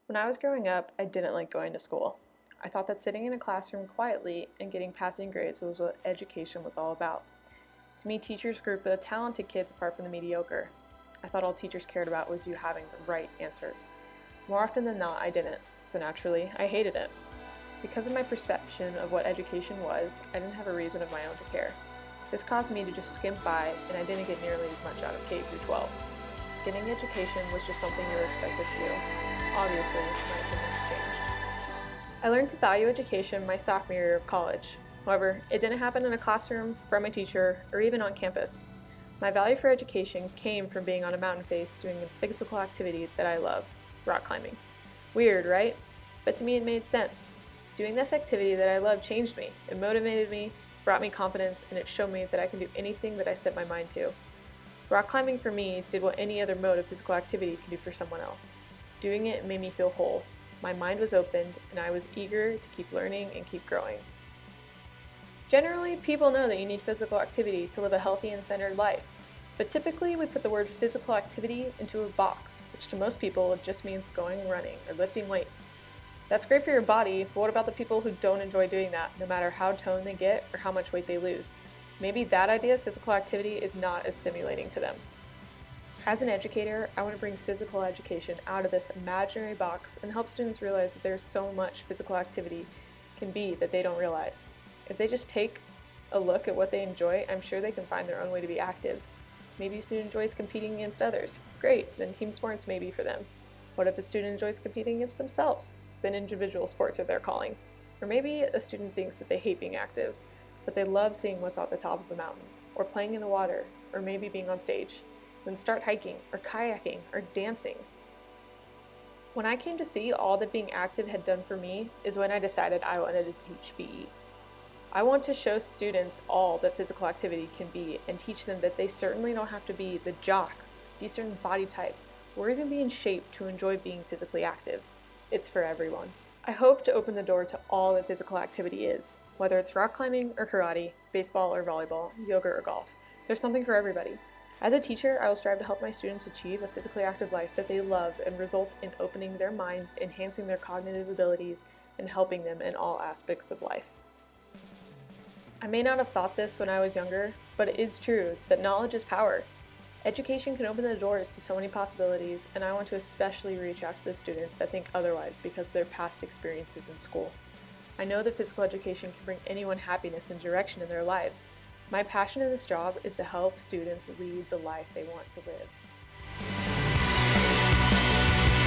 When I was growing up, I didn't like going to school. I thought that sitting in a classroom quietly and getting passing grades was what education was all about. To me, teachers grouped the talented kids apart from the mediocre. I thought all teachers cared about was you having the right answer. More often than not, I didn't, so naturally, I hated it. Because of my perception of what education was, I didn't have a reason of my own to care. This caused me to just skimp by, and I didn't get nearly as much out of K through 12. Getting education was just something you were expected to do. Obviously, my opinions changed. I learned to value education my sophomore year of college. However, it didn't happen in a classroom, from a teacher, or even on campus. My value for education came from being on a mountain face doing a physical activity that I love, rock climbing. Weird, right? But to me it made sense. Doing this activity that I love changed me. It motivated me, brought me confidence, and it showed me that I can do anything that I set my mind to. Rock climbing for me did what any other mode of physical activity can do for someone else. Doing it made me feel whole. My mind was opened, and I was eager to keep learning and keep growing. Generally, people know that you need physical activity to live a healthy and centered life, but typically we put the word physical activity into a box, which to most people just means going running or lifting weights. That's great for your body, but what about the people who don't enjoy doing that, no matter how toned they get or how much weight they lose? Maybe that idea of physical activity is not as stimulating to them. As an educator, I want to bring physical education out of this imaginary box and help students realize that there's so much physical activity can be that they don't realize. If they just take a look at what they enjoy, I'm sure they can find their own way to be active. Maybe a student enjoys competing against others. Great, then team sports may be for them. What if a student enjoys competing against themselves? Then individual sports are their calling. Or maybe a student thinks that they hate being active, but they love seeing what's at the top of the mountain, or playing in the water, or maybe being on stage. Then start hiking, or kayaking, or dancing. When I came to see all that being active had done for me is when I decided I wanted to teach PE. I want to show students all that physical activity can be and teach them that they certainly don't have to be the jock, be a certain body type, or even be in shape to enjoy being physically active. It's for everyone. I hope to open the door to all that physical activity is, whether it's rock climbing or karate, baseball or volleyball, yoga or golf. There's something for everybody. As a teacher, I will strive to help my students achieve a physically active life that they love and result in opening their mind, enhancing their cognitive abilities, and helping them in all aspects of life. I may not have thought this when I was younger, but it is true that knowledge is power. Education can open the doors to so many possibilities, and I want to especially reach out to the students that think otherwise because of their past experiences in school. I know that physical education can bring anyone happiness and direction in their lives. My passion in this job is to help students lead the life they want to live.